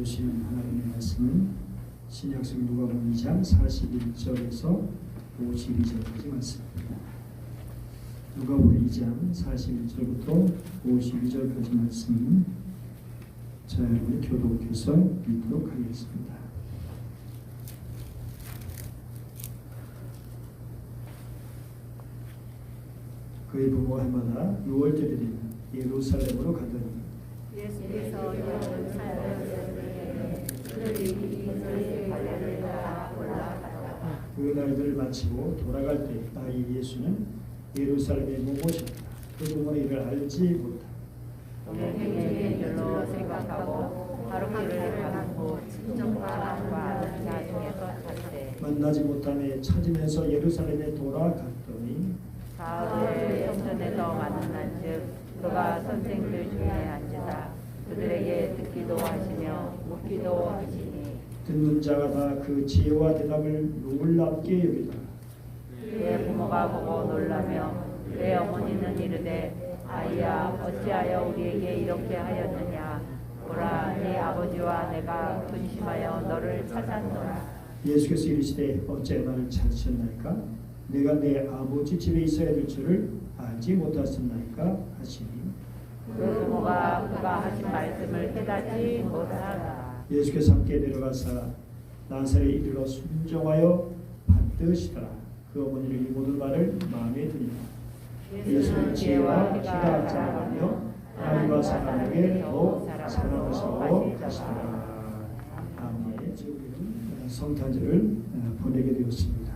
주시는 하나님의 말씀은 신약성 누가복음 2장 41절에서 52절까지 말씀입니다. 누가복음 2장 41절부터 52절까지 말씀은 자 여러분 교독해서 읽도록 하겠습니다. 그의 부모가 해마다 6월절이 되면 예루살렘으로 가더니 예수께서 예루살렘에 그들이 갈릴리가 올라갔다. 그 날들을 마치고 돌아갈 때 나이 예수는 예루살렘에 모셨다. 그 부모는 이를 알지 못하고 동행의 일로 생각하고 바로길을 가고 친정과 아는 자 중에서 갔대. 만나지 못함에 찾으면서 예루살렘에 돌아갔더니 사흘 성전에서 만난즉 그가 선생들 중에 앉으사 그들에게 듣기도 하시며 묻기도 하시니 듣는 자가 다 그 지혜와 대답을 놀랍게 여기더라. 그의 부모가 보고 놀라며 그의 어머니는 이르되 아이야 어찌하여 우리에게 이렇게 하였느냐 보라 네 아버지와 내가 근심하여 너를 찾았노라. 예수께서 이르시되 어찌 나를 찾으셨나이까? 내가 내 아버지 집에 있어야 될 줄을 알지 못하셨나이까? 하시니 그 부모가 그가 하신 말씀을 깨닫지 못하다. 예수께서 함께 내려가사 나사렛에 이르러 순종하여 받드시더라. 그 어머니는 이 모든 말을 마음에 드니라. 예수는 지혜와 키가 자라가며 하나님과 사람에게 더욱 사랑하시고 가시더라. 아멘. 지금 성탄절을 보내게 되었습니다.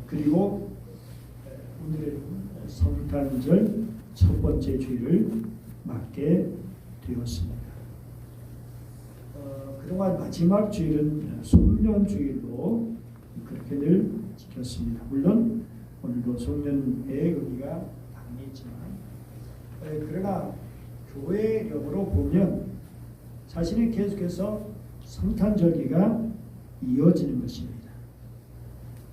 그리고 오늘은 성탄절 첫 번째 주일을 맞게 되었습니다. 그동안 마지막 주일은 송년주일로 그렇게들 지켰습니다. 물론 오늘도 송년의 의미가 당연히 있지만 그러나 교회력으로 보면 사실은 계속해서 성탄절기가 이어지는 것입니다.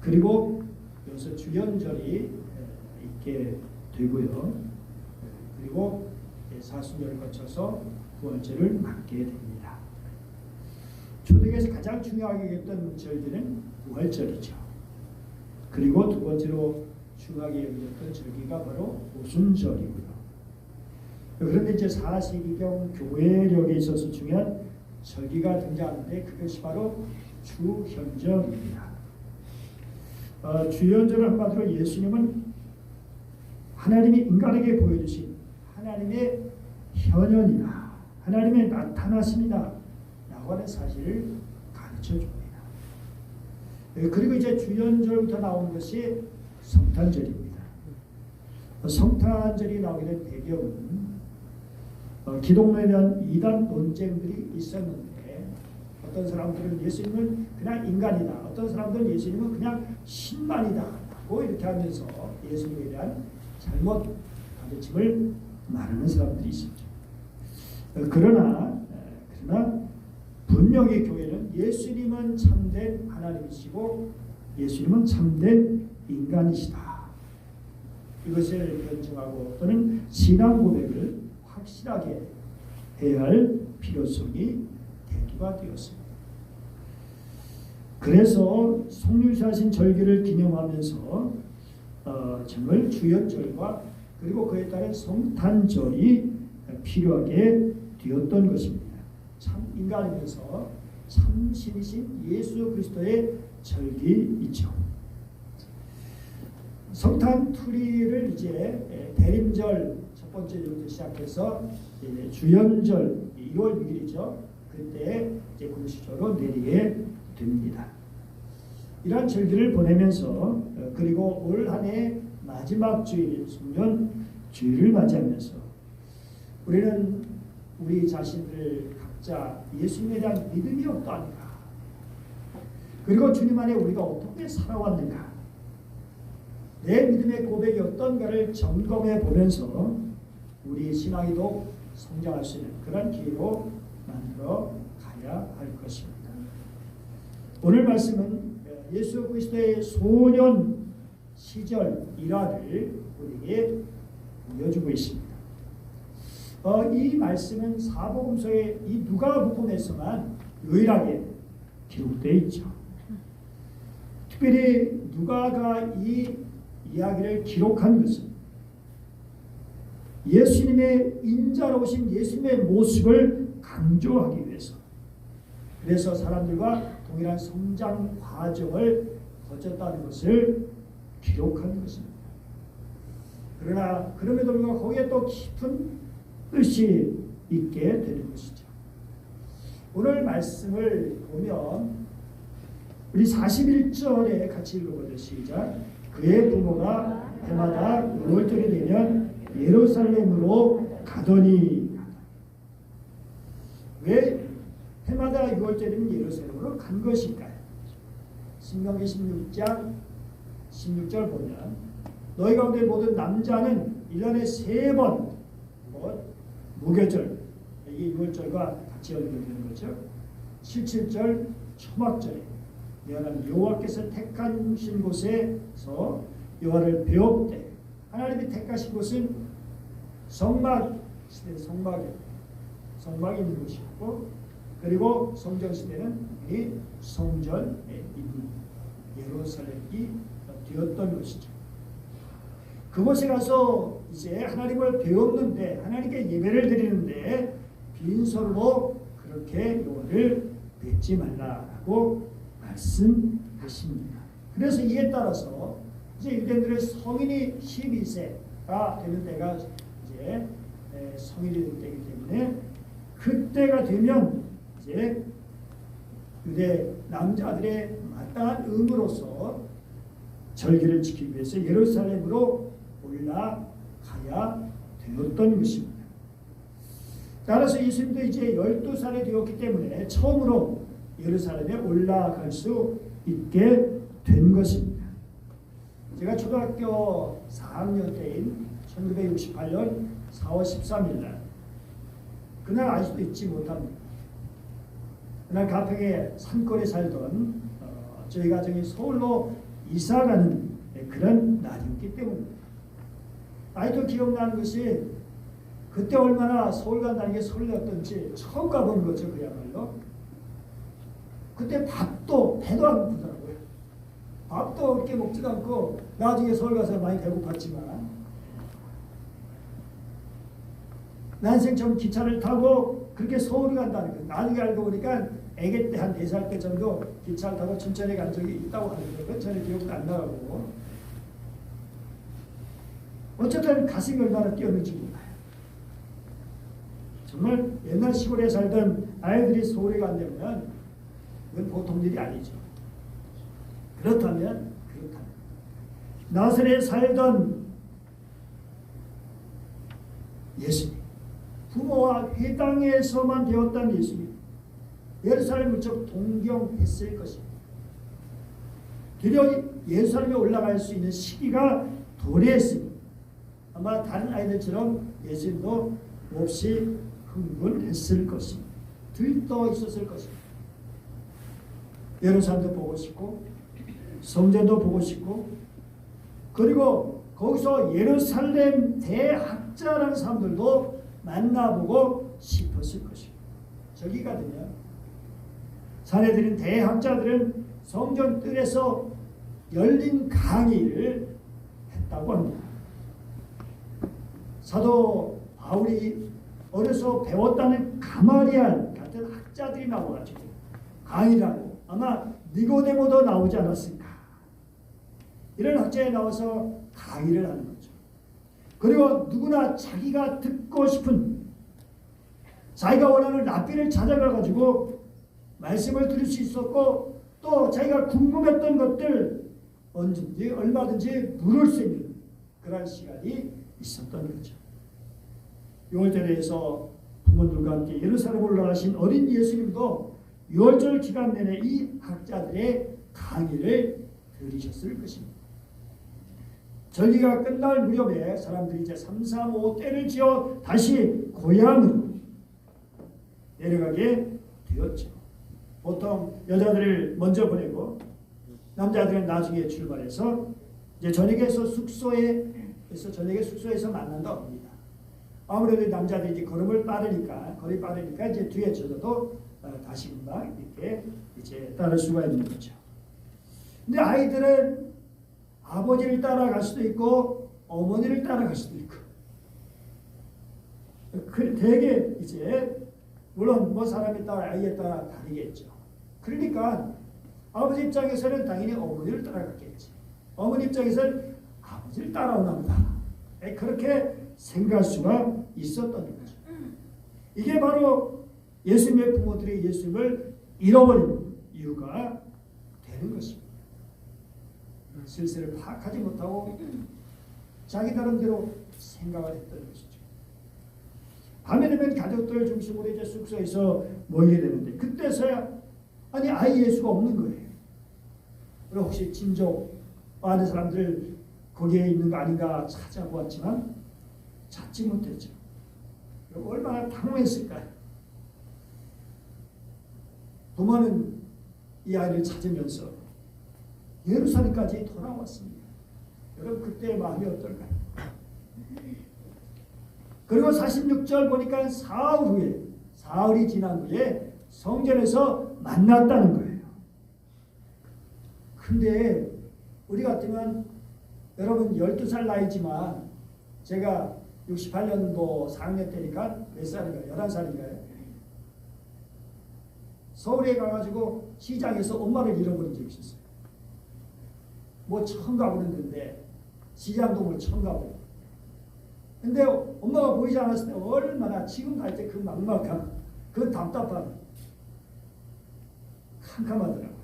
그리고 여기서 주연절이 있게 되고요. 그리고 사순절을 거쳐서 구원절을 맞게 됩니다. 초대교회에서 가장 중요하게 여겼던 절기는 부활절이죠. 그리고 두 번째로 중요하게 여겼던 절기가 바로 오순절이고요. 그런데 이제 4세기경 교회력에 있어서 중요한 절기가 등장하는데 그것이 바로 주현절입니다. 주현절을 한마디로 예수님은 하나님이 인간에게 보여주신 하나님의 현현이다, 하나님의 나타나심이다 라고 하는 사실을 가르쳐 줍니다. 그리고 이제 주현절부터 나온 것이 성탄절입니다. 성탄절이 나오게 된 배경은 기독론에 대한 이단 논쟁들이 있었는데 어떤 사람들은 예수님은 그냥 인간이다, 어떤 사람들은 예수님은 그냥 신만이다 라고 이렇게 하면서 예수님에 대한 잘못 가르침을 말하는 사람들이 있었죠. 그러나 분명히 교회는 예수님은 참된 하나님이시고 예수님은 참된 인간이시다. 이것을 변증하고 또는 신앙 고백을 확실하게 해야 할 필요성이 대두가 되었습니다. 그래서 성육신하신 절기를 기념하면서 정말 주연절과 그리고 그에 따른 성탄절이 필요하게 되었던 것입니다. 참 인간이면서 참 신이신 예수 그리스도의 절기이죠. 성탄투리를 이제 대림절 첫 번째 절부터 시작해서 주연절 2월 6일이죠. 그때 이제 공식적으로 내리게 됩니다. 이러한 절기를 보내면서 그리고 올 한 해 마지막 주일 송년 주일을 맞이하면서 우리는 우리 자신들 각자 예수님에 대한 믿음이 어떠한가, 그리고 주님 안에 우리가 어떻게 살아왔는가, 내 믿음의 고백이 어떤가를 점검해 보면서 우리 신앙이 더욱 성장할 수 있는 그런 기회로 만들어 가야 할 것입니다. 오늘 말씀은 예수 그리스도의 소년 시절 일화를 우리에게 보여주고 있습니다. 이 말씀은 사복음서의 이 누가복음에서만 유일하게 기록되어 있죠. 특별히 누가가 이 이야기를 기록한 것은 예수님의 인자로우신 예수님의 모습을 강조하기 위해서, 그래서 사람들과 동일한 성장 과정을 거쳤다는 것을 기록한 것입니다. 그러나 그럼에도 불구하고 거기에 또 깊은 뜻이 있게 되는 것이죠. 오늘 말씀을 보면 우리 41절에 같이 읽어보죠. 시작. 그의 부모가 해마다 6월절이 되면 예루살렘으로 가더니. 왜 해마다 6월절이면 예루살렘으로 간 것일까요? 신명기 16장 16절 보면 너희 가운데 모든 남자는 1년에 3번 무교절, 이게 6월절과 같이 연결되는 거죠. 77절 초막절에 여호와는 여호와께서 택하신 곳에서 여호와를 배웁되, 하나님이 택하신 곳은 성막 시대, 성막이 있는 곳이고, 그리고 성전 시대는 이 성전에 있는 예루살렘이 되었던 것이죠. 그곳에 가서 이제 하나님을 배웠는데, 하나님께 예배를 드리는데 빈손으로 그렇게 여호와를 뵙지 말라라고 말씀하십니다. 그래서 이에 따라서 이제 유대인들의 성인이 12세가 되는 때가 이제 성인이 될 때이기 때문에, 그때가 되면 이제 유대 남자들의 마땅한 의무로서 절기를 지키기 위해서 예루살렘으로 올라가야 되었던 것입니다. 따라서 예수님도 이제 12살이 되었기 때문에 처음으로 예루살렘에 올라갈 수 있게 된 것입니다. 제가 초등학교 4학년 때인 1968년 4월 13일 날, 그날 아직도 잊지 못합니다. 그날 가평의 산골에 살던 저희 가정이 서울로 이사가는 그런 날이었기 때문입니다. 아직도 기억나는 것이 그때 얼마나 서울 간다는 게 설레었던지 처음 가본 거죠. 그야말로. 그때 배도 안 고프더라고요. 밥도 그렇게 먹지도 않고, 나중에 서울 가서 많이 배고팠지만, 난생 처음 기차를 타고 그렇게 서울 간다는 거, 나중에 알고 보니까 애기 때 한 4살 때 정도 기차를 타고 춘천에 간 적이 있다고 하는데, 그건 전혀 기억도 안 나고, 어쨌든 가슴이 얼마나 뛰었는지 몰라요. 정말 옛날 시골에 살던 아이들이 서울에 간다면 그건 보통 일이 아니죠. 그렇다면 나사렛에 살던 예수님, 부모와 회당에서만 배웠던 예수님, 예루살렘을 무척 동경했을 것입니다. 드디어 예루살렘에 올라갈 수 있는 시기가 도래했습니다. 아마 다른 아이들처럼 예수님도 몹시 흥분했을 것입니다. 들떠 있었을 것입니다. 예루살렘도 보고 싶고, 성전도 보고 싶고, 그리고 거기서 예루살렘 대학자라는 사람들도 만나보고 싶었을 것입니다. 저기가 되면 사내들인 대학자들은 성전 뜰에서 열린 강의를 했다고 합니다. 사도 바울이 어려서 배웠다는 가마리알 같은 학자들이 나와가지고 강의라고, 아마 니고데모도 나오지 않았을까. 이런 학자에 나와서 강의를 하는 거죠. 그리고 누구나 자기가 듣고 싶은, 자기가 원하는 랍비를 찾아가가지고 말씀을 들을 수 있었고, 또 자기가 궁금했던 것들 언제든지 얼마든지 물을 수 있는 그런 시간이 있었던 거죠. 6월절에서 부모들과 함께 예루살렘 올라가신 어린 예수님도 6월절 기간 내내 이 학자들의 강의를 들으셨을 것입니다. 절기가 끝날 무렵에 사람들이 이제 335 때를 지어 다시 고향으로 내려가게 되었죠. 보통 여자들을 먼저 보내고 남자들은 나중에 출발해서 이제 저녁에 숙소에서 만난다고 합니다. 아무래도 남자들이 이제 걸음이 빠르니까 이제 뒤에 젖어도 다시 금방 이렇게 이제 따를 수가 있는 거죠. 근데 아이들은 아버지를 따라갈 수도 있고 어머니를 따라갈 수도 있고 되게 이제 물론 뭐 사람에 따라 아이에 따라 다르겠죠. 그러니까 아버지 입장에서는 당연히 어머니를 따라갔겠지. 어머니 입장에서는 아버지를 따라오나 보다. 그렇게 생각할 수가 있었던 거죠. 이게 바로 예수님의 부모들이 예수님을 잃어버린 이유가 되는 것입니다. 실세를 파악하지 못하고 자기 나름대로 생각을 했던 것이죠. 밤에 되면 가족들 중심으로 이제 숙소에서 모이게 되는데 그때서야 아니 아이 예수가 없는 거예요. 그리고 혹시 친족 아는 사람들 거기에 있는 거 아닌가 찾아보았지만 찾지 못했죠. 얼마나 당황했을까요? 부모는 이 아이를 찾으면서 예루살렘까지 돌아왔습니다. 여러분 그때의 마음이 어떨까요? 그리고 46절 보니까 사흘이 지난 후에 성전에서 만났다는 거예요. 근데 우리 같으면 여러분 12살 나이지만 제가 68년도 4학년 때니까 몇 살인가요? 11살인가요? 서울에 가가지고 시장에서 엄마를 잃어버린 적이 있었어요. 뭐 처음 가보는데 시장동을 처음 가보고 근데 엄마가 보이지 않았을 때 얼마나 지금 갈 때 그 막막함 그 답답함 캄캄하더라고요.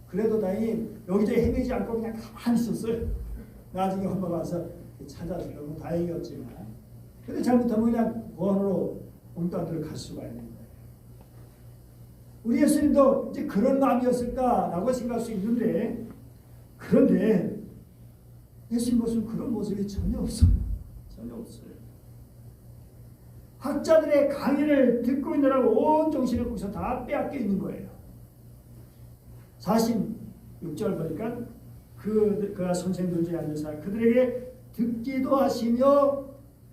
그래도 다행히 여기저기 헤매지 않고 그냥 가만히 있었어요. 나중에 엄마가 와서 찾아서 너무 다행이었지만 근데 잘못하면 그냥 보안으로 엉뚱한 데로 갈 수가 있는 거예요. 우리 예수님도 이제 그런 마음이었을까라고 생각할 수 있는데 그런데 예수님 모습은 그런 모습이 전혀 없어요. 전혀 없어요. 학자들의 강의를 듣고 있느라고 온 정신을 거기서 다 빼앗겨 있는 거예요. 46절 보니까 그가 선생들 중에 앉아서 그들에게 듣기도 하시며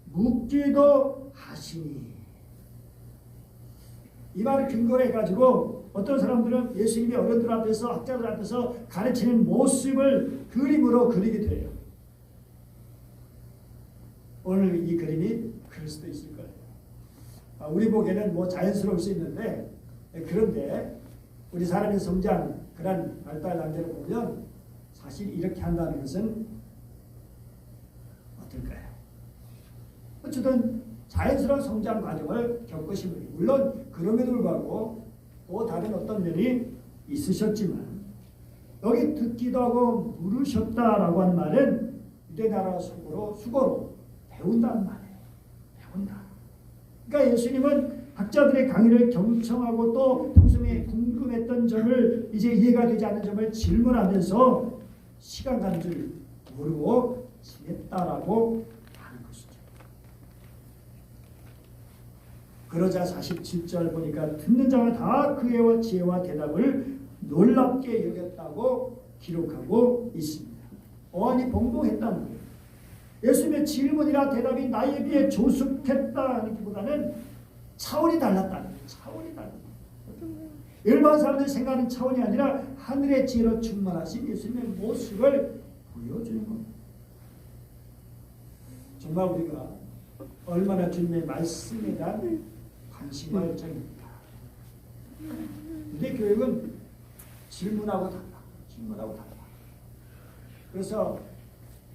묻기도 하시니 이 말을 근거로 해가지고 어떤 사람들은 예수님이 어른들 앞에서 학자들 앞에서 가르치는 모습을 그림으로 그리게 돼요. 오늘 이 그림이 그럴 수도 있을 거예요. 우리 보기에는 뭐 자연스러울 수 있는데 그런데 우리 사람의 성장 그런 발달 단계를 보면 사실 이렇게 한다는 것은 어떨까요? 어쨌든 자연스러운 성장 과정을 겪으신 분이 물론 그럼에도 불구하고 또 다른 어떤 면이 있으셨지만 여기 듣기도 하고 물으셨다라고 한 말은 유대나라 수고로 배운다는 말이에요. 배운다. 그러니까 예수님은 학자들의 강의를 경청하고 또 평소에 궁금했던 점을 이제 이해가 되지 않는 점을 질문하면서 시간 가는 줄 모르고 지냈다라고 하는 것이죠. 그러자 47절 보니까 듣는 자가 다 그의 지혜와 대답을 놀랍게 여겼다고 기록하고 있습니다. 어안이 봉봉했다는 거예요. 예수님의 질문이나 대답이 나에 비해 조숙했다는 것보다는 차원이 달랐다는 거예요. 차원이 달랐다. 일반 사람들이 생각하는 차원이 아니라 하늘의 지혜로 충만하신 예수님의 모습을 보여주는 겁니다. 정말 우리가 얼마나 주님의 말씀에 대한 관심과 열정입니다. 근데 교육은 질문하고 달라. 질문하고 달라. 그래서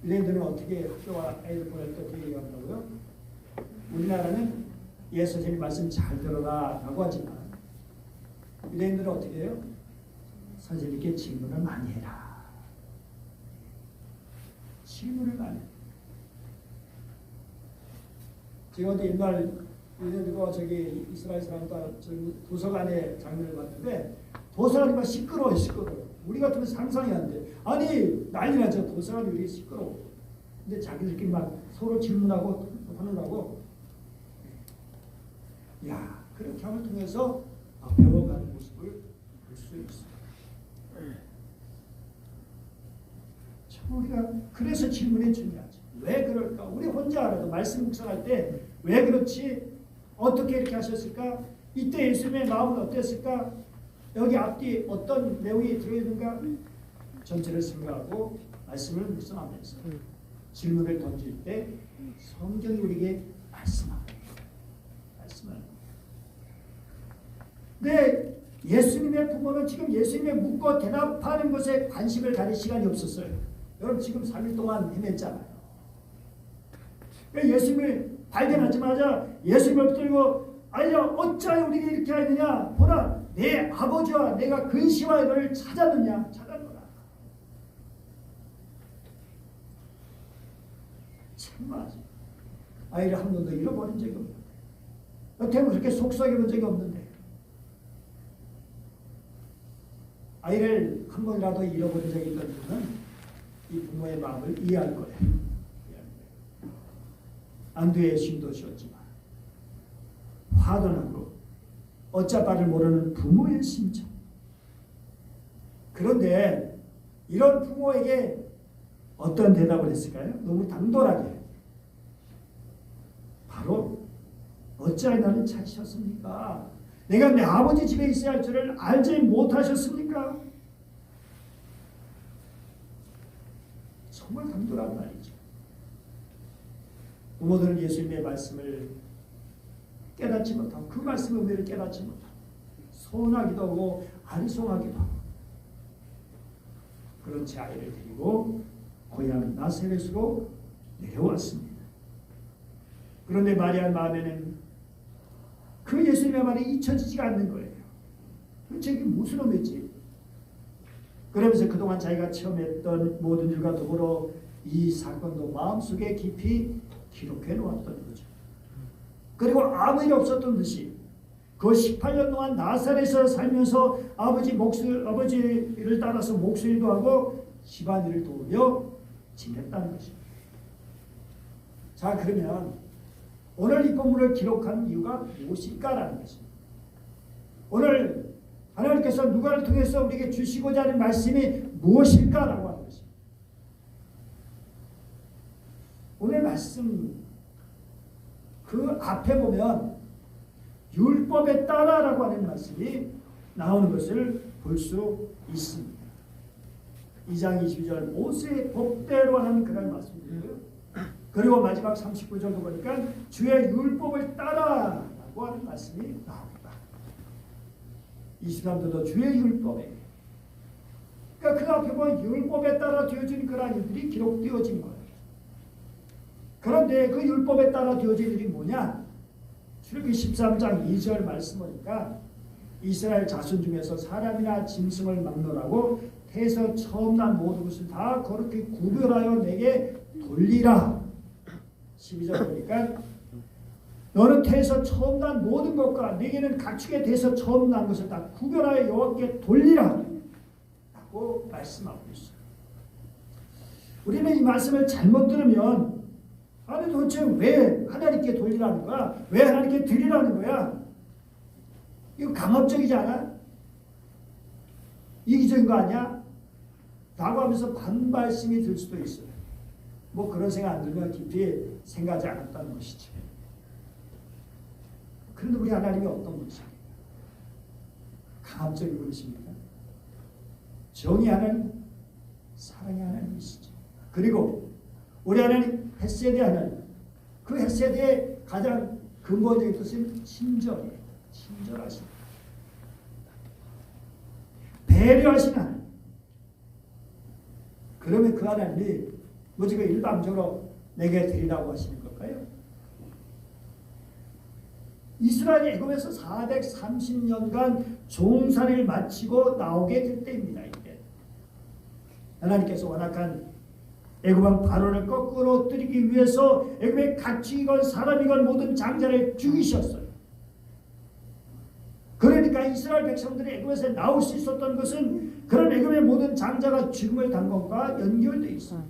유대인들은 어떻게 학교와 아이들 보낼 때 어떻게 얘기한다고요? 우리나라는 선생님 말씀 잘 들어라 라고 하지만 유대인들은 어떻게 해요? 선생님께 질문을 많이 해라. 질문을 많이 해라. 제가 어디 옛날 유대인들과 저기 이스라엘 사람과 도서관의 장면을 봤는데 도서관이 막 시끄러워요. 우리 같으면 상상이 안 돼. 아니 난리 나죠. 도서관이 왜 시끄러워. 근데 자기들끼리 막 서로 질문하고 하느라고 야 그렇게 함을 통해서 배워가는 모습을 볼 수 있어요. 참 우리가 그래서 질문이 중요하죠. 왜 그럴까? 우리 혼자 알아도 말씀 묵상할 때 왜 그렇지? 어떻게 이렇게 하셨을까? 이때 예수님의 마음은 어땠을까? 여기 앞뒤 어떤 내용이 들어있는가? 전체를 생각하고 말씀을 묵상하면서 질문을 던질 때 성경이 우리에게 말씀합니다. 근데 예수님의 부모는 지금 예수님의 묻고 대답하는 것에 관심을 가질 시간이 없었어요. 여러분 지금 3일 동안 헤맸잖아요. 예수님을 발견하자마자 예수님을 붙들고 아니야 어찌하여 우리가 이렇게 하느냐 보라 내 아버지와 내가 근시와 너를 찾았느냐 찾았노라. 참말이지. 아이를 한 번도 잃어버린 적이 없는데 여태는 그렇게 속삭여본 적이 없는데 아이를 한 번이라도 잃어버린 적이 있던 분은 이 부모의 마음을 이해할 거예요. 안도의 심도시였지만 화도 나고 어찌 바를 모르는 부모의 심정. 그런데 이런 부모에게 어떤 대답을 했을까요? 너무 당돌하게. 바로 어찌하여 나를 찾으셨습니까? 내가 내 아버지 집에 있어야 할 줄을 알지 못하셨습니까? 정말 당돌한 말이죠. 부모들은 예수님의 말씀을 깨닫지 못하고 그 말씀의 의미를 깨닫지 못하고 서운하기도 하고 아리송하기도 하고 그런 채 아이를 데리고 고향 나사렛으로 내려왔습니다. 그런데 마리아 마음에는 그 예수님의 말이 잊혀지지가 않는 거예요. 저게 무슨 의미지? 그러면서 그동안 자기가 처음 했던 모든 일과 더불어 이 사건도 마음속에 깊이 기록해 놓았던 거죠. 그리고 아무 일 없었던 듯이 그 18년 동안 나사렛에서 살면서 아버지를 따라서 목수일도 하고 집안일을 도우며 지냈다는 것입니다. 자, 그러면 오늘 이 본문을 기록한 이유가 무엇일까라는 것입니다. 오늘 하나님께서 누가를 통해서 우리에게 주시고자 하는 말씀이 무엇일까라고 하는 것입니다. 오늘 말씀 그 앞에 보면 율법에 따라라고 하는 말씀이 나오는 것을 볼 수 있습니다. 2장 22절 모세의 법대로 하는 그런 말씀이고요. 그리고 마지막 39절도 보니까 주의 율법을 따라라고 하는 말씀이 나옵니다. 23절도 주의 율법에 그러니까 그 앞에 보면 율법에 따라 되어진 그런 일들이 기록되어진 거예요. 그런데 그 율법에 따라 되어진 일이 뭐냐? 출애굽기 13장 2절 말씀 보니까 이스라엘 자손 중에서 사람이나 짐승을 막론하고 태에서 처음 난 모든 것을 다 거룩히 구별하여 내게 돌리라. 12절 보니까 너는 태에서 처음 난 모든 것과 내게는 가축의 태에서 처음 난 것을 다 구별하여 여호와께 돌리라 라고 말씀하고 있어요. 우리는 이 말씀을 잘못 들으면 아니 도대체 왜 하나님께 돌리라는 거야? 왜 하나님께 드리라는 거야? 이거 강압적이지 않아? 이기적인 거 아니야? 라고 하면서 반발심이 들 수도 있어요. 뭐 그런 생각 안 들면 깊이 생각하지 않았다는 것이지. 그런데 우리 하나님이 어떤 분이십니까? 강압적인 분이십니까? 정의 하나님, 사랑의 하나님이시죠. 그리고 우리 하나님 헷세대 하나님, 그 헷세대의 가장 근본적인 뜻은 친절이에요. 친절하신 배려하신 하나님. 그러면 그 하나님이 뭐 지금 일방적으로 내게 드리라고 하시는 걸까요? 이스라엘이 애굽에서 430년간 종살이를 마치고 나오게 될 때입니다. 이때 하나님께서 완악한 애굽왕 바로를 거꾸로 엎드리기 위해서 애굽의 가축이건 사람이건 모든 장자를 죽이셨어요. 그러니까 이스라엘 백성들이 애굽에서 나올 수 있었던 것은 그런 애굽의 모든 장자가 죽음을 당한 것과 연결되어 있어요.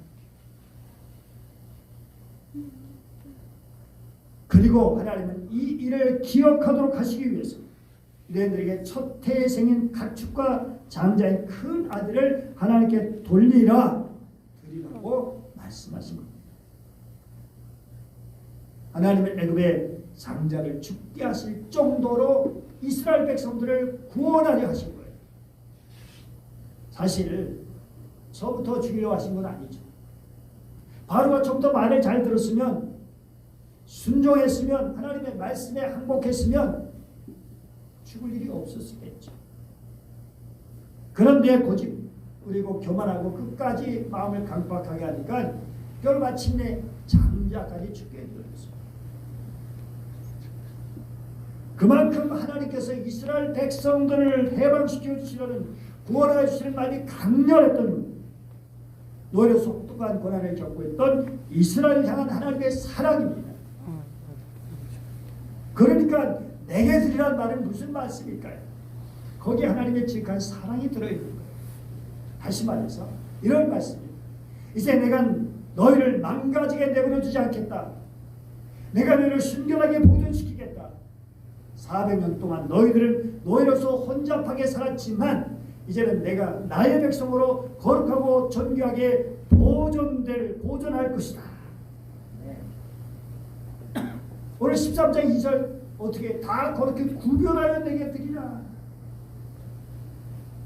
그리고 하나님은 이 일을 기억하도록 하시기 위해서 너희들에게 첫 해에 생긴 가축과 장자의 큰 아들을 하나님께 돌리라 드리라고 말씀하신 겁니다. 하나님은 애굽의 장자를 죽게 하실 정도로 이스라엘 백성들을 구원하려 하신 거예요. 사실 처음부터 죽이려 하신 건 아니죠. 바로가 좀 더 말을 잘 들었으면, 순종했으면, 하나님의 말씀에 항복했으면 죽을 일이 없었겠죠. 그런데 고집 그리고 교만하고 끝까지 마음을 강박하게 하니까 결국 마침내 장자까지 죽게 되었어요. 그만큼 하나님께서 이스라엘 백성들을 해방시켜 주시려는, 구원해 주시는 마음이 강렬했던, 노예로 속독한 고난을 겪고 있던 이스라엘을 향한 하나님의 사랑입니다. 그러니까 내게 드리라는 말은 무슨 말씀일까요? 거기에 하나님의 지극한 사랑이 들어있는 거예요. 다시 말해서 이런 말씀입니다. 이제 내가 너희를 망가지게 내버려 두지 않겠다. 내가 너희를 순결하게 보존시키겠다. 400년 동안 너희들은 노예로서 혼잡하게 살았지만 이제는 내가 나의 백성으로 거룩하고 존귀하게 보존할 것이다. 네. 오늘 13장 2절 어떻게 다 그렇게 구별하여 내게 드리라.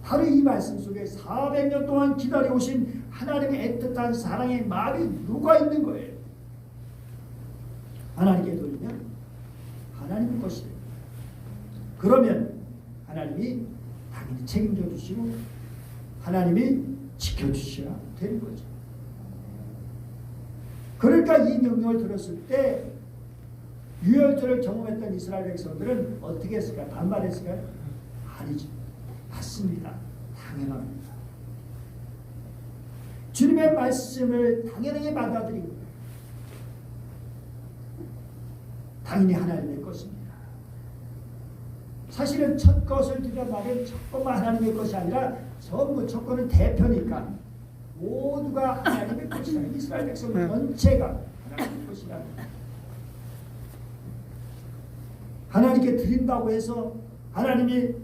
바로 이 말씀 속에 400년 동안 기다려오신 하나님의 애틋한 사랑의 마음이 누가 있는 거예요. 하나님께 돌리면 하나님의 것이에요. 그러면 하나님이 당연히 책임져 주시고 하나님이 지켜주셔야 되는 거죠. 그러니까 이 명령을 들었을 때 유월절을 경험했던 이스라엘 백성들은 어떻게 했을까? 반발했을까요? 아니죠. 맞습니다. 당연합니다. 주님의 말씀을 당연하게 받아들인 거예요. 당연히 하나님의 것입니다. 사실은 첫 것을 드려 말은 첫 것만 하나님의 것이 아니라 전부 첫 것은 대표니까 모두가 하나님의 것이다. 이스라엘 백성 전체가 하나님의 것이다. 하나님께 드린다고 해서 하나님이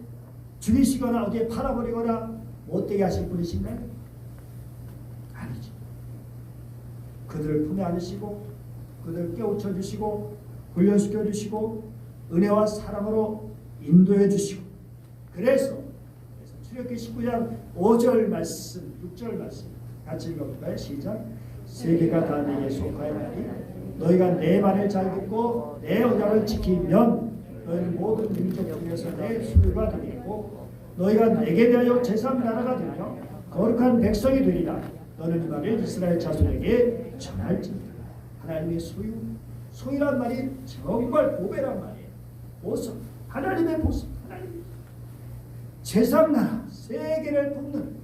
죽이시거나 어디에 팔아버리거나 못되게 하실 분이신가요? 아니죠. 그들을 품에 안으시고 그들을 깨우쳐 주시고 훈련시켜 주시고 은혜와 사랑으로 인도해 주시고 그래서 출애굽기 19장 5절 말씀 6절 말씀 같이 읽어볼까요? 시작. 세계가 다 내게 속하였나니 너희가 내 말을 잘 듣고 내 언약을 지키면 너희는 모든 민족 중에서 내 수요가 되겠고 너희가 내게 대하여 제3 나라가 되며 거룩한 백성이 되리라. 너는 이 말을 이스라엘 자손에게 전할지니라. 하나님의 소유란 말이 정말 보배란 말이에요. 보석, 하나님의 보석, 하나님 제3 나라, 세계를 품는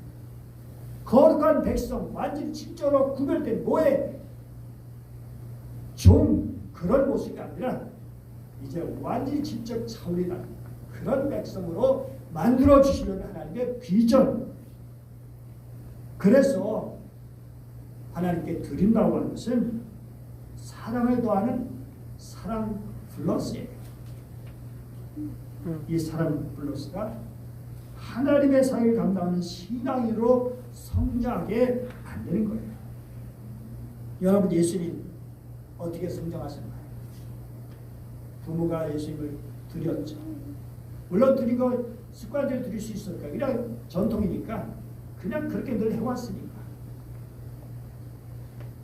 거룩한 백성, 완전히 진짜로 구별된 노예, 종 그런 모습이 아니라 이제 완전히 진짜 차원이다. 그런 백성으로 만들어 주시려는 하나님의 비전. 그래서 하나님께 드린다고 하는 것은 사랑을 더하는 사랑 플러스예요. 이 사랑 플러스가 하나님의 사역을 감당하는 신앙으로 성장하게 만드는 거예요. 여러분 예수님 어떻게 성장하셨나요? 부모가 예수님을 드렸죠. 물론 드린 거 습관대로 드릴 수 있을까? 그냥 전통이니까 그냥 그렇게 늘 해왔으니까.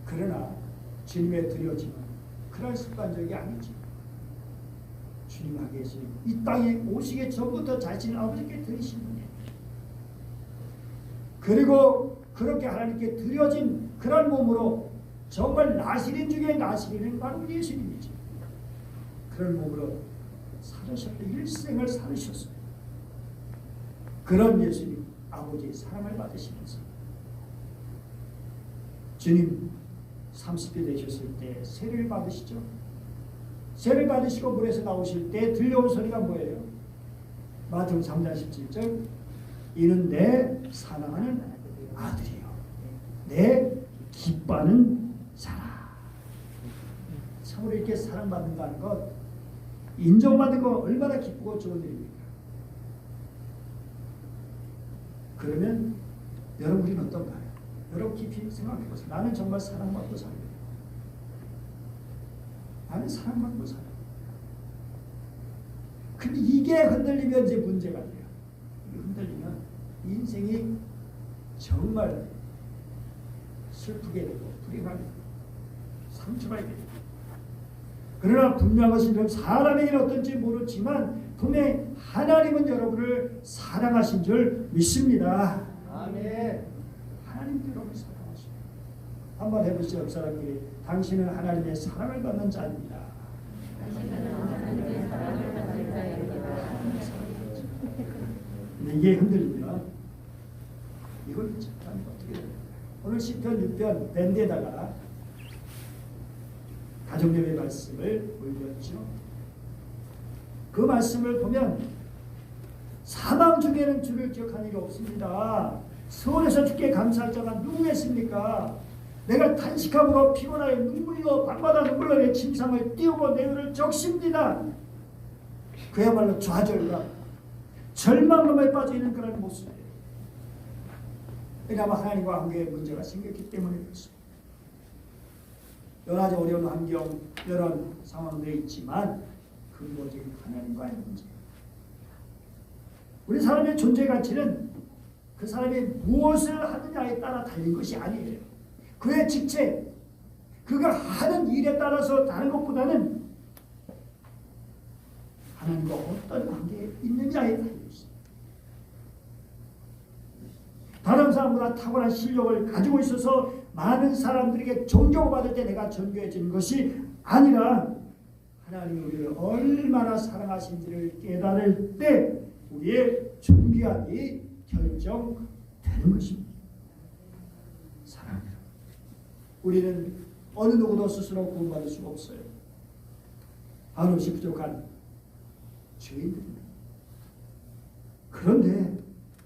그러나 주님의 드려지는 그런 습관적이 아니지. 주님 하게 계시니 이 땅에 오시기 전부터 자신을 아버지께 드리신 분이에요. 그리고 그렇게 하나님께 드려진 그런 몸으로 정말 나시린 중에 나시린은 바로 예수님이지. 그런 몸으로 살으셨고 일생을 살으셨어요. 그런 예수님 아버지의 사랑을 받으시면서 주님 30대 되셨을 때 세례를 받으시죠. 세례를 받으시고 물에서 나오실 때 들려온 소리가 뭐예요? 마태복음 3장 17절 이는 내 사랑하는 아들이요 내 기뻐하는 자라. 참으로 이렇게 사랑받는다는 것, 인정받는 거 얼마나 기쁘고 좋은 일입니까? 그러면 여러분 우리는 어떤가요? 여러분 깊이 생각해보세요. 나는 정말 사랑받고 살아요. 나는 사랑받고 살아. 근데 이게 흔들리면 이제 문제가 돼요. 이게 흔들리면 인생이 정말 슬프게 되고 불행하게 되고 상처가 되고. 그러나 분명한 것은 사람에게는 어떤지 모르지만 분명히 하나님은 여러분을 사랑하신 줄 믿습니다. 아멘. 하나님도 여러분을 사랑하십니다. 한번 해보시죠. 옆 사람끼리. 당신은 하나님의 사랑을 받는 자입니다. 근데 이게 흔들리면 이걸 잠깐 어떻게 해야 될까요? 오늘 시편 6편 밴드에다가 가정예배 말씀을 올렸죠. 그 말씀을 보면 사망 중에는 주를 기억하는 게 없습니다. 서울에서 주께 감사할 자가 누구겠습니까? 내가 탄식함으로 피곤하여 눈물로 밤마다 눈물로 내 침상을 띄우고 내유를 적십니다. 그야말로 좌절과 절망감에 빠져 있는 그런 모습이에요. 왜냐하면 하나님과 관계에 문제가 생겼기 때문에 그렇습니다. 여러 가지 어려운 환경, 여러 상황들이 있지만 근본적인 하나님과의 문제. 우리 사람의 존재 가치는 그 사람이 무엇을 하느냐에 따라 달린 것이 아니에요. 그의 직책, 그가 하는 일에 따라서 다른 것보다는 하나님과 어떤 관계에 있느냐에 달려 있습니다. 다른 사람보다 탁월한 실력을 가지고 있어서 많은 사람들에게 존경받을 때 내가 존경해지는 것이 아니라 하나님이 우리를 얼마나 사랑하신지를 깨달을 때 우리의 존귀함이 결정되는 것입니다. 사랑합니다. 우리는 어느 누구도 스스로 구원받을 수가 없어요. 한없이 부족한 죄인들입니다. 그런데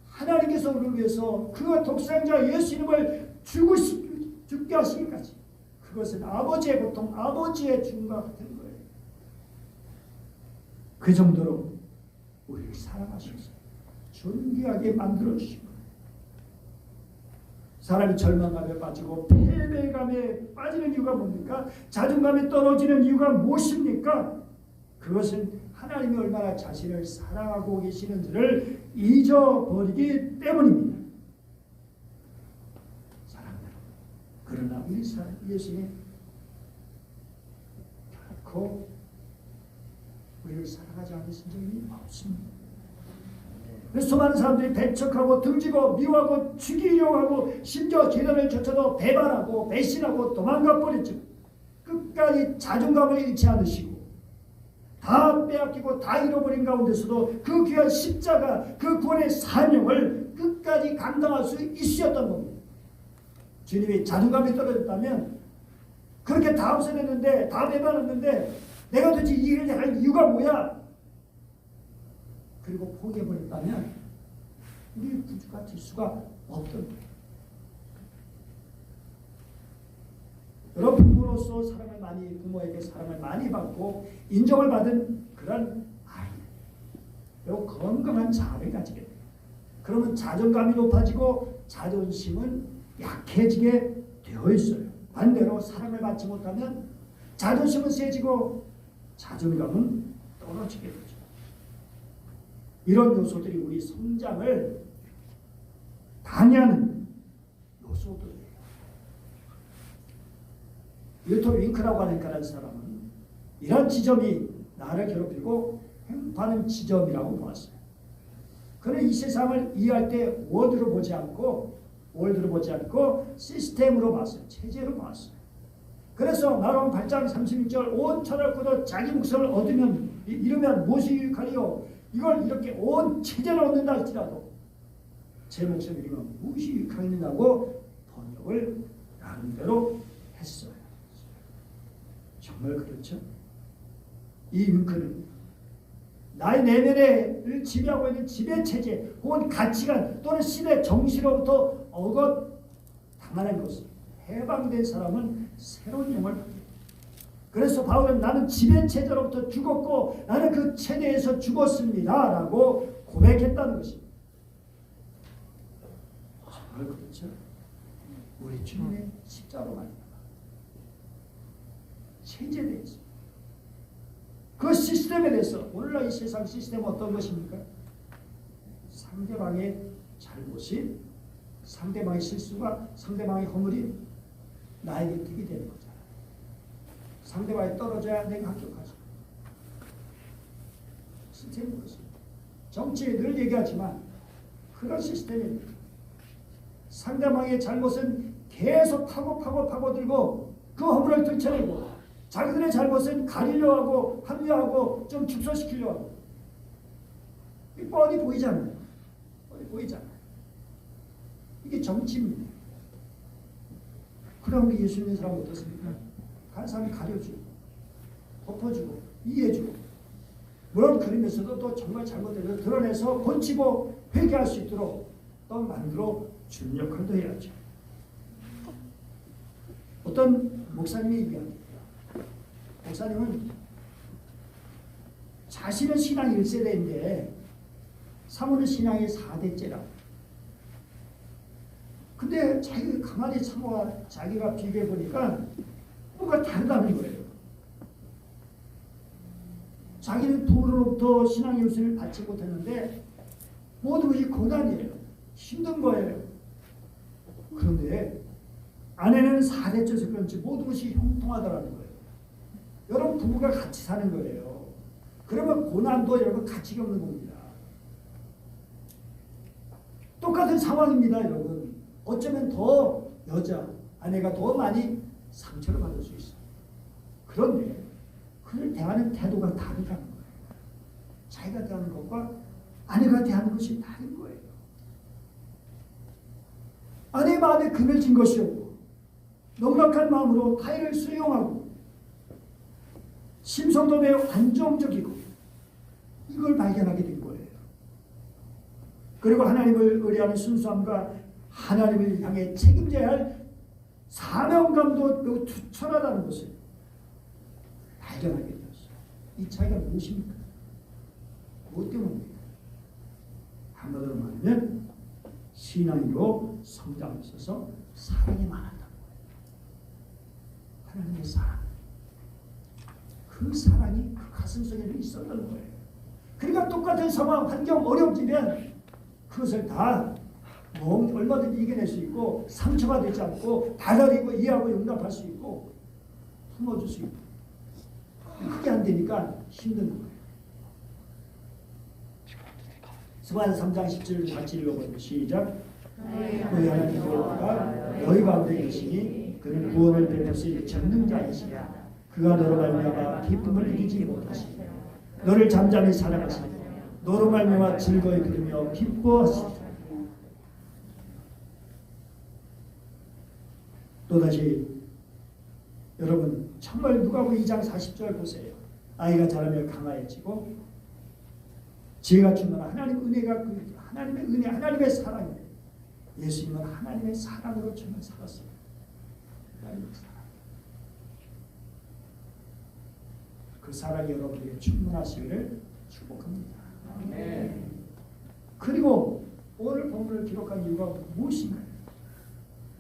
하나님께서 우리를 위해서 그 독생자 예수님을 죽게 하시기까지 그것은 아버지의 고통, 아버지의 죽음과 같은 거예요. 그 정도로 우리를 사랑하셔서 존귀하게 만들어주신 거예요. 사람이 절망감에 빠지고 패배감에 빠지는 이유가 뭡니까? 자존감이 떨어지는 이유가 무엇입니까? 그것은 하나님이 얼마나 자신을 사랑하고 계시는지를 잊어버리기 때문입니다. 사랑합니다. 그러나 우리 예수님 결코 우리를 사랑하지 않으신 적이 없습니다. 그래서 수많은 사람들이 배척하고 등지고 미워하고 죽이려고 하고 심지어 재단을 조차도 배반하고 배신하고 도망가 버렸죠. 끝까지 자존감을 잃지 않으시고 다 빼앗기고 다 잃어버린 가운데서도 그 귀한 십자가, 그 구원의 사명을 끝까지 감당할 수 있으셨던 겁니다. 주님이 자존감이 떨어졌다면 그렇게 다 없애냈는데 다 배반했는데 내가 도대체 이 일을 할 이유가 뭐야? 그리고 포기해버렸다면 우리 구주가 될 수가 없던 거예요. 여러분 부모로서 사랑을 많이 부모에게 사랑을 많이 받고 인정을 받은 그런 아이들, 그리고 건강한 자아를 가지게 돼요. 그러면 자존감이 높아지고 자존심은 약해지게 되어 있어요. 반대로 사랑을 받지 못하면 자존심은 세지고 자존감은 떨어지게 되죠. 이런 요소들이 우리 성장을 방해하는 요소들이에요. 윌터 윙크라고 하는 그런 사람은 이런 지점이 나를 괴롭히고 행파하는 지점이라고 보았어요. 그는 이 세상을 이해할 때 월드로 보지 않고 시스템으로 봤어요. 체제로 봤어요. 그래서 마가복음 8장 36절 온 천을 거둬 자기 목숨을 얻으면 이러면 무엇이 유익하리요? 이걸 이렇게 온 체제를 얻는다 할지라도 제 목숨을 잃으면 무엇이 유익하겠느냐고 번역을 나름대로 했어요. 정말 그렇죠? 이 윙크는 나의 내면을 지배하고 있는 지배체제 혹은 가치관 또는 신의 정신으로부터 당하는 것을 해방된 사람은 새로운 영을 받게 됩니다. 그래서 바울은 나는 지배체제로부터 죽었고 나는 그 체제에서 죽었습니다 라고 고백했다는 것입니다. 정말 그렇죠? 우리 주님의 십자로 말미암아 체제되어 있습니다. 그 시스템에 대해서 오늘날 이 세상 시스템은 어떤 것입니까? 상대방의 잘못이, 상대방의 실수가, 상대방의 허물이 나에게 득이 되는 거잖아요. 상대방이 떨어져야 내가 합격하죠. 시스템인 것입니다. 정치에 늘 얘기하지만 그런 시스템입니다. 상대방의 잘못은 계속 파고들고 그 허물을 들춰내고 자기들의 잘못은 가리려 하고 합리화하고 좀 축소시키려 하고 이게 뻔히 보이잖아요. 뻔히 보이잖아요. 이게 정치입니다. 그럼 우리 예수 믿는 사람은 어떻습니까? 한 사람이 가려주고 덮어주고 이해해주고 물론 그러면서도 또 정말 잘못되면 드러내서 고치고 회개할 수 있도록 또 만들어 주는 역할도 해야죠. 어떤 목사님이 얘기합니다. 목사님은 자신은 신앙 1세대인데 사모는 신앙이 4대째라고. 근데 자기가 가만히 참아 자기가 비교해 보니까 뭔가 다르다는 거예요. 자기는 부모로부터 신앙 교육을 받지 못했는데 모든 것이 고난이에요. 힘든 거예요. 그런데 아내는 4대째서 그런지 모든 것이 형통하다라는 거예요. 여러분 부부가 같이 사는 거예요. 그러면 고난도 여러분 같이 겪는 겁니다. 똑같은 상황입니다, 여러분. 어쩌면 더 여자, 아내가 더 많이 상처를 받을 수 있어요. 그런데 그를 대하는 태도가 다르다는 거예요. 자기가 대하는 것과 아내가 대하는 것이 다른 거예요. 아내의 마음에 금을 진 것이었고 넉넉한 마음으로 타인을 수용하고 심성도 매우 안정적이고 이걸 발견하게 된 거예요. 그리고 하나님을 의뢰하는 순수함과 하나님을 향해 책임져야 할 사명감도 매우 투철하다는 것을 발견하게 되었어요. 이 차이가 무엇입니까? 무엇 때문입니까? 한마디로 말하면 신앙으로 성장하셔서 사랑이 많았다는 거예요. 하나님의 사랑. 그 사랑이 그 가슴속에 있었던 거예요. 그러니까 똑같은 상황, 환경 어려워지면 그것을 다 얼마든지 이겨낼 수 있고 상처가 되지 않고 받아들이고 이해하고 용납할 수 있고 품어줄 수 있고 그게 안 되니까 힘든 거예요. 스가랴서 3장 10절 같이 읽어보면 시작. 너희 하나님 여호와가 너희 가운데 계시니 그는 구원을 베푸실 전능자이시라. 그가 너로 말미암아 기쁨을 이기지 못하시며 너를 잠잠히 사랑하시며 너로 말미암아 즐거이 부르며 기뻐하시리라. 또다시 여러분 정말 누가복음 2장 40절 보세요. 아이가 자라며 강하여지고 지혜가 충만한 하나님 은혜가 그 하나님의 은혜, 하나님의 사랑이에요. 예수님은 하나님의 사랑으로 정말 살았어요. 하나님의 사랑. 그 사랑이 여러분에게 충만하시기를 축복합니다. 아멘. 그리고 오늘 본문을 기록한 이유가 무엇인가요?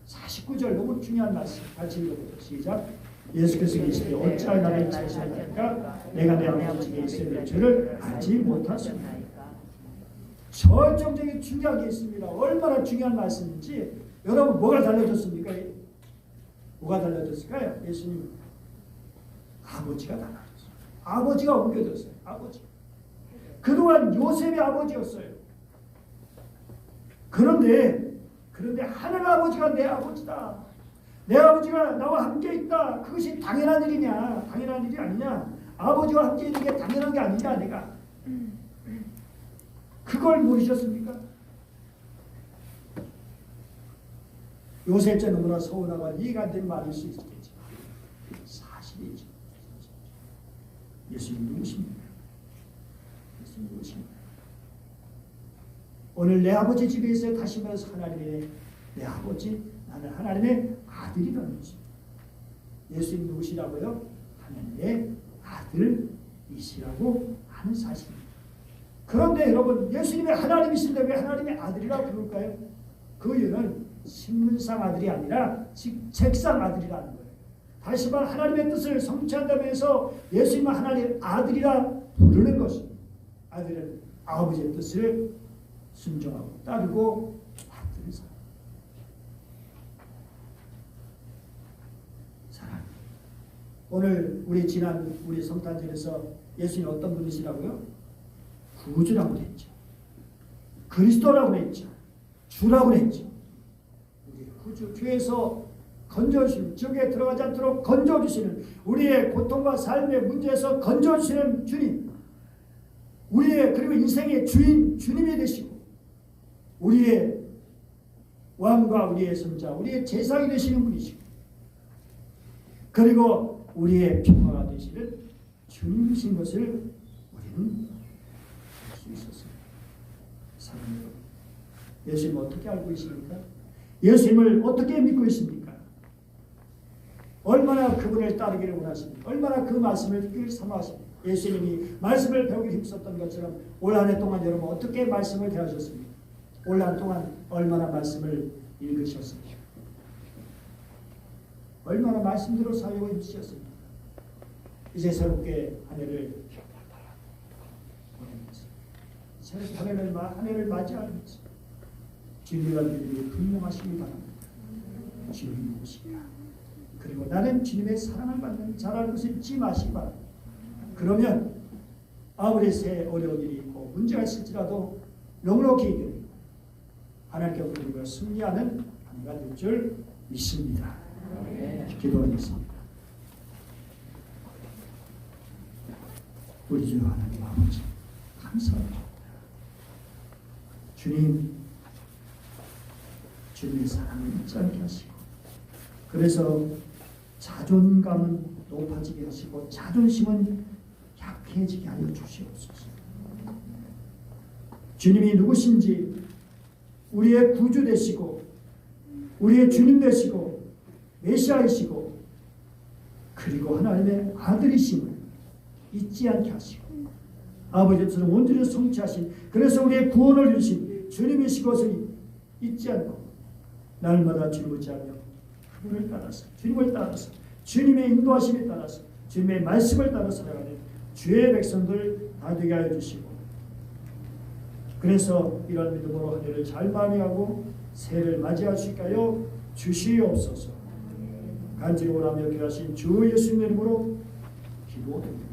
49절 너무 중요한 말씀 같이 읽어보죠. 시작. 예수께서 계시되 어찌하여 나를 찾으셨나이까 내가 내 아버지께 있을 줄을 알지 못하셨나이까. 절정적인 중요한 게 있습니다. 얼마나 중요한 말씀인지 여러분 뭐가 달라졌습니까? 뭐가 달라졌을까요? 예수님 아버지가 달라졌어요. 아버지가 옮겨졌어요. 아버지. 그동안 요셉의 아버지였어요. 그런데 하늘 아버지가 내 아버지다. 내 아버지가 나와 함께 있다. 그것이 당연한 일이냐? 당연한 일이 아니냐? 아버지와 함께 있는 게 당연한 게 아니냐? 내가 그걸 모르셨습니까? 요셉자 너무나 서운하고 이해가 안 되는 말일 수 있겠지만 사실이죠. 예수님 누구십니까? 예수님 누구십니까? 오늘 내 아버지 집에 있어요. 다시 말해서 하나님의 내 아버지, 나는 하나님의 아들이라는 것입니다. 예수님 누구시라고요? 하나님의 아들이시라고 하는 사실입니다. 그런데 여러분 예수님의 하나님이신데 왜 하나님의 아들이라고 부를까요? 그 이유는 신분상 아들이 아니라 직책상 아들이라는 거예요. 다시 말해 하나님의 뜻을 성취한다고 해서 예수님은 하나님의 아들이라 부르는 것입니다. 아들은 아버지의 뜻을 순종하고 따르고 받드는 사람. 오늘 우리 성탄절에서 예수님 어떤 분이시라고요? 구주라고 했죠. 그리스도라고 했죠. 주라고 했죠. 우리 구주, 주에서 건져주시는, 지옥에 들어가지 않도록 건져주시는, 우리의 고통과 삶의 문제에서 건져주시는 주님, 우리의 그리고 인생의 주인, 주님이 되시고 우리의 왕과 우리의 선자, 우리의 제사장이 되시는 분이시고, 그리고 우리의 평화가 되시는 주님이신 것을 우리는 알 수 있었습니다. 사랑하는 여러분, 예수님을 어떻게 알고 계십니까? 예수님을 어떻게 믿고 있습니까? 얼마나 그분을 따르기를 원하십니까? 얼마나 그 말씀을 듣기를 사모하십니까? 예수님이 말씀을 배우기 힘썼던 것처럼 올 한 해 동안 여러분 어떻게 말씀을 대하셨습니까? 올 한 해 동안 얼마나 말씀을 읽으셨습니까? 얼마나 말씀대로 살려고 힘쓰셨습니까? 이제 새롭게 한 해를 보내면서 새롭게 한 해를 맞이하면서 진리가 믿음이 분명하시기 바랍니다. 주님이 무엇이냐? 그리고 나는 주님의 사랑을 받는 자라는 것을 잊지 마시기 바랍니다. 그러면 아무리 새 어려운 일이 있고 문제가 있을지라도 넉넉히 이기는 하나님께 부르고 승리하는 한 해가 될 줄 믿습니다. 기도하겠습니다. 우리 주 하나님 아버지 감사합니다. 주님, 주님의 사랑을 잊지 않게 하시고, 그래서 자존감은 높아지게 하시고 자존심은 약해지게 하여 주시옵소서. 주님이 누구신지, 우리의 구주 되시고 우리의 주님 되시고 메시아이시고 그리고 하나님의 아들이심을 잊지 않게 하시고 아버지처럼 온전히 성취하신, 그래서 우리의 구원을 주신 주님이신 것을 잊지 않고 날마다 주님을 찾며 그분을 따라서, 주님을 따라서, 주님의 인도하심에 따라서, 주님의 말씀을 따라 살아가는 주의 백성들 다 되게 하여 주시고, 그래서 이런 믿음으로 한 해를 잘 마무리하고 새해를 맞이할 수 있게 하여 주시옵소서. 간절히 원하며 기도하신 주 예수님의 이름으로 기도드립니다.